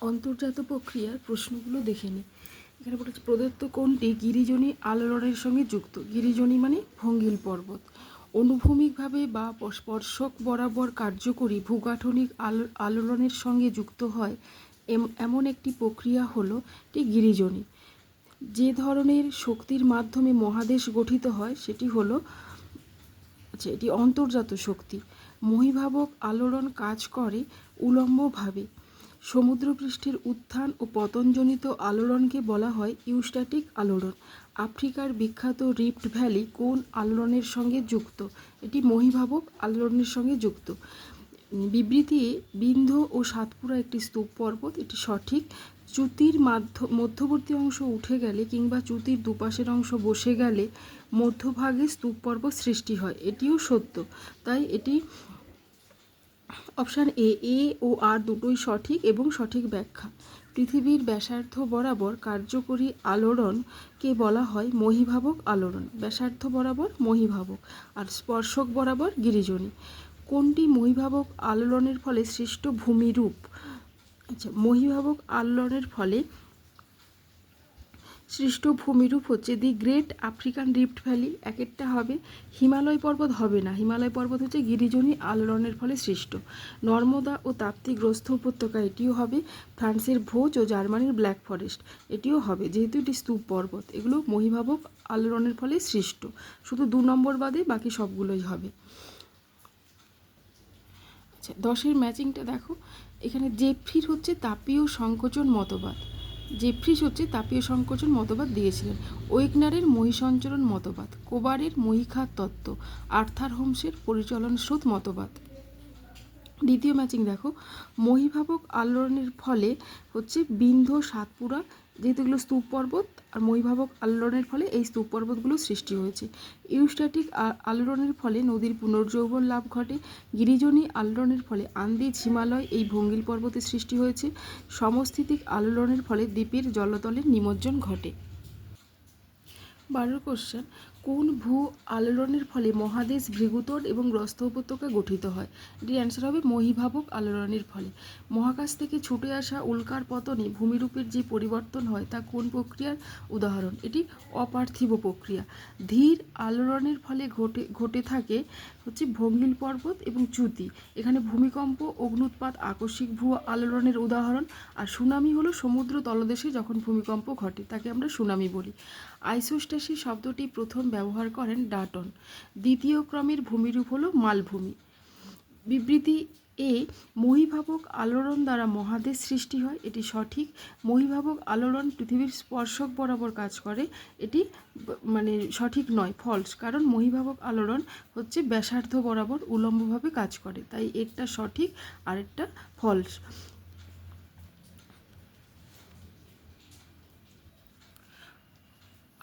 অন্তর্জাত প্রক্রিয়ার প্রশ্নগুলো দেখে নিই। এখানে বলেছে প্রদত্ত কোনটি গিরিজনী আলোড়নের সঙ্গে যুক্ত। গিরিজনী মানে ভঙ্গিল পর্বত। অনুভূমিকভাবে বা স্পর্শক বরাবর কার্যকরী ভূগাঠনিক আলোড়নের সঙ্গে যুক্ত হয় এমন একটি প্রক্রিয়া হলো এটি গিরিজনী। যে ধরনের শক্তির মাধ্যমে মহাদেশ গঠিত হয় সেটি হলো এটি অন্তর্জাত শক্তি। মহীভাবক আলোড়ন কাজ করে উলম্বভাবে। সমুদ্রপৃষ্ঠের উত্থান ও পতনজনিত আলোড়নকে বলা হয় ইউস্ট্যাটিক আলোড়ন। আফ্রিকার বিখ্যাত রিফ্ট ভ্যালি কোন আলোড়নের সঙ্গে যুক্ত? এটি মহীভাবক আলোড়নের সঙ্গে যুক্ত। বিবৃতি বিন্ধ্য ও সাতপুরা একটি স্তূপ পর্বত, এটি সঠিক। চ্যুতির মধ্যবর্তী অংশ উঠে গেলে কিংবা চ্যুতির দুপাশের অংশ বসে গেলে মধ্যভাগে স্তূপ পর্বত সৃষ্টি হয়, এটিও সত্য। তাই এটি অপশান এ ও আর দুটোই সঠিক এবং সঠিক ব্যাখ্যা। পৃথিবীর ব্যাসার্ধ বরাবর কার্যকরী আলোড়নকে বলা হয় মহীভাবক আলোড়ন। ব্যাসার্ধ বরাবর মহীভাবক, আর স্পর্শক বরাবর গিরিজনী। কোনটি মহীভাবক আলোড়নের ফলে সৃষ্ট ভূমিরূপ? আচ্ছা, মহীভাবক আলোড়নের ফলে সৃষ্ট ভূমিরূপ হচ্ছে দি গ্রেট আফ্রিকান রিফ্ট ভ্যালি, একটা হবে। হিমালয় পর্বত হবে না, হিমালয় পর্বত হচ্ছে গিরিজনী আলোড়নের ফলে সৃষ্ট। নর্মদা ও তাপ্তিগ্রস্ত উপত্যকা, এটিও হবে। ফ্রান্সের ভোজ ও জার্মানির ব্ল্যাক ফরেস্ট, এটিও হবে, যেহেতু এটি স্তূপ পর্বত। এগুলো মহীভাবক আলোড়নের ফলে সৃষ্ট। শুধু 2 নম্বর বাদে বাকি সবগুলোই হবে। আচ্ছা, 10-এর ম্যাচিংটা দেখো। এখানে জেফ্রির হচ্ছে তাপীয় সংকোচন মতবাদ। জেফ্রিস হচ্ছে তাপীয় সংকোচন মতবাদ দিয়েছিলেন। ওয়েগনারের মহীসঞ্চরণ মতবাদ, কোবারের মহীখাত তত্ত্ব, আর্থার হোমসের পরিচলন স্রোত মতবাদ। দ্বিতীয় ম্যাচিং দেখো। মহীভাবক আলোড়নের ফলে হচ্ছে বিন্ধ্য সাতপুরা, যেহেতু এগুলো স্তূপ পর্বত, আর মহীভাবক আলোড়নের ফলে এই স্তূপ পর্বতগুলো সৃষ্টি হয়েছে। ইউস্ট্যাটিক আলোড়নের ফলে নদীর পুনর্যৌবন লাভ ঘটে। গিরিজনী আলোড়নের ফলে আন্দিজ হিমালয় এই ভঙ্গিল পর্বতের সৃষ্টি হয়েছে। সমস্থিতিক আলোড়নের ফলে দ্বীপের জলতলের নিমজ্জন ঘটে। 12 কোশ্চেন। কোন ভূ আলোড়নের ফলে মহাদেশ ভৃগুতট এবং গ্রস্ত উপত্যকা গঠিত হয়? এটির অ্যান্সার হবে মহীভাবক আলোড়নের ফলে। মহাকাশ থেকে ছুটে আসা উল্কার পতনে ভূমিরূপের যে পরিবর্তন হয় তা কোন প্রক্রিয়ার উদাহরণ? এটি অপার্থিব প্রক্রিয়া। ধীর আলোড়নের ফলে ঘটে থাকে হচ্ছে ভঙ্গিল পর্বত এবং চ্যুতি। এখানে ভূমিকম্প, অগ্নুৎপাত আকস্মিক ভূ আলোড়নের উদাহরণ। আর সুনামি হলো সমুদ্র তলদেশে যখন ভূমিকম্প ঘটে তাকে আমরা সুনামি বলি। আইসোস্ট্যাসিস শব্দটি প্রথম ব্যবহার করেন ডাটন। দ্বিতীয় ক্রমের ভূমিরূপ হলো মালভূমি। বিবৃতি এ মহীভাবক আলোড়ন দ্বারা মহাদেশ সৃষ্টি হয়, এটি সঠিক। মহীভাবক আলোড়ন পৃথিবীর স্পর্শক বরাবর কাজ করে, এটি মানে সঠিক নয়, ফলস। কারণ মহীভাবক আলোড়ন হচ্ছে ব্যাসার্ধ বরাবর উলম্বভাবে কাজ করে, তাই একটা সঠিক আর একটা ফলস।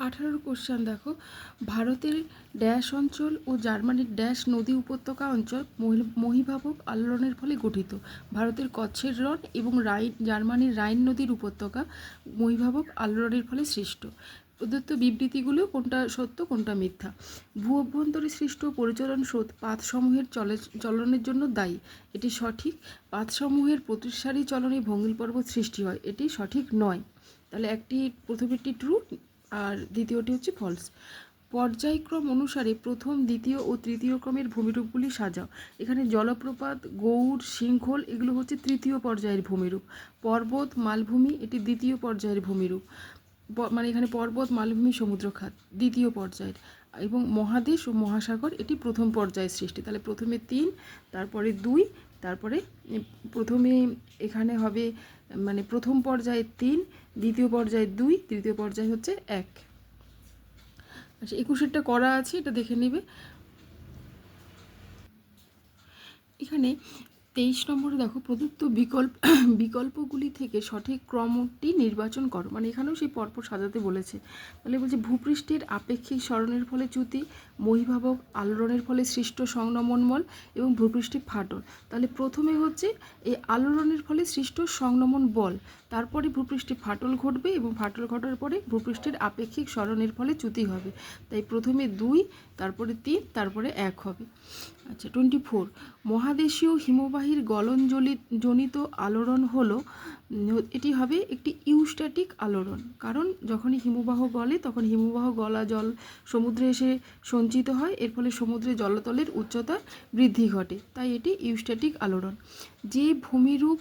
18 কোশ্চেন দেখো। ভারতের ড্যাশ অঞ্চল ও জার্মানির ড্যাশ নদী উপত্যকা অঞ্চল মহীভাবক আলোড়নের ফলে গঠিত? ভারতের কচ্ছের রণ এবং জার্মানির রাইন নদীর উপত্যকা মহীভাবক আলোড়নের ফলে সৃষ্ট। প্রদত্ত বিবৃতিগুলো কোনটা সত্য কোনটা মিথ্যা? ভূ অভ্যন্তরে সৃষ্ট পরিচলন স্রোত পাতসমূহের চলনের জন্য দায়ী, এটি সঠিক। পাতসমূহের প্রতিসারী চলনে ভঙ্গিল পর্বত সৃষ্টি হয়, এটি সঠিক নয়। তাহলে প্রথমেরটি ট্রু আর দ্বিতীয়টি হচ্ছে ফলস। পর্যায়ক্রম অনুসারে প্রথম, দ্বিতীয় ও তৃতীয় ক্রমের ভূমিরূপগুলি সাজাও। এখানে জলপ্রপাত, গৌড়, শৃঙ্খল এগুলো হচ্ছে তৃতীয় পর্যায়ের ভূমিরূপ। পর্বত, মালভূমি এটি দ্বিতীয় পর্যায়ের ভূমিরূপ। মানে এখানে পর্বত, মালভূমি, সমুদ্রখাত দ্বিতীয় পর্যায়ের, এবং মহাদেশ ও মহাসাগর এটি প্রথম পর্যায়ের সৃষ্টি। তাহলে প্রথমে 3, তারপরে 2, তারপরে প্রথমে এখানে হবে মানে প্রথম পর্যায়ে 3, দ্বিতীয় পর্যায়ে 2, তৃতীয় পর্যায়ে হচ্ছে 1। আচ্ছা, 21-এরটা করা আছে, এটা দেখে নেবে। এখানে 23 নম্বরে দেখো, প্রদত্ত বিকল্পগুলি থেকে সঠিক ক্রমটি নির্বাচন করো। মানে এখানেও সেই পরপর সাজাতে বলেছে। তাহলে বলছে ভূপৃষ্ঠের আপেক্ষিক সরণের ফলে চ্যুতি, মহীভাবক আলোড়নের ফলে সৃষ্ট সংনমনমল এবং ভূপৃষ্ঠে ফাটল। তাহলে প্রথমে হচ্ছে এই আলোড়নের ফলে সৃষ্ট সংনমন বল, তারপরে ভূপৃষ্ঠে ফাটল ঘটবে এবং ফাটল ঘটার পরে ভূপৃষ্ঠের আপেক্ষিক সরণের ফলে চ্যুতি হবে। তাই প্রথমে 2, তারপরে 3, তারপরে 1 হবে। আচ্ছা, 24। মহাদেশীয় হিমবাহের হিমবাহের গলন জনিত আলোড়ন হলো এটি হবে একটি ইউস্ট্যাটিক আলোড়ন, কারণ যখনই হিমবাহ গলে তখন হিমবাহ গলা জল সমুদ্রে এসে সঞ্চিত হয়, এর ফলে সমুদ্রের জলতলের উচ্চতা বৃদ্ধি ঘটে, তাই এটি ইউস্ট্যাটিক আলোড়ন। যে ভূমিরূপ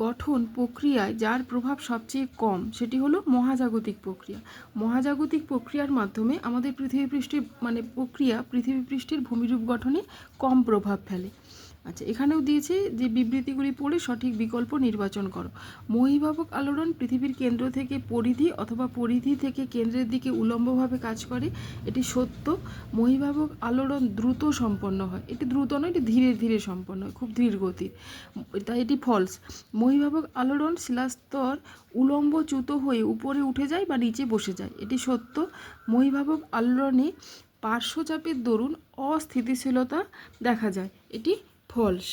গঠন প্রক্রিয়ায় যার প্রভাব সবচেয়ে কম সেটি হলো মহাজাগতিক প্রক্রিয়া। মহাজাগতিক প্রক্রিয়ার মাধ্যমে আমাদের পৃথিবী পৃষ্ঠের ভূমিরূপ গঠনে কম প্রভাব ফেলে। আচ্ছা, এখানেও দিয়েছে যে বিবৃতিগুলি পড়ে সঠিক বিকল্প নির্বাচন করো। মহীভাবক আলোড়ন পৃথিবীর কেন্দ্র থেকে পরিধি অথবা পরিধি থেকে কেন্দ্রের দিকে উলম্বভাবে কাজ করে, এটি সত্য। মহীভাবক আলোড়ন দ্রুত সম্পন্ন হয়, এটি দ্রুত নয়, এটি ধীরে ধীরে সম্পন্ন হয়, খুব ধীর গতির, তাই এটি ফলস। মহীভাবক আলোড়ন শিলাস্তর উলম্বচ্যুত হয়ে উপরে উঠে যায় বা নিচে বসে যায়, এটি সত্য। মহীভাবক আলোড়নে পার্শ্বচাপের দরুন অস্থিতিশীলতা দেখা যায়, এটি ফলস।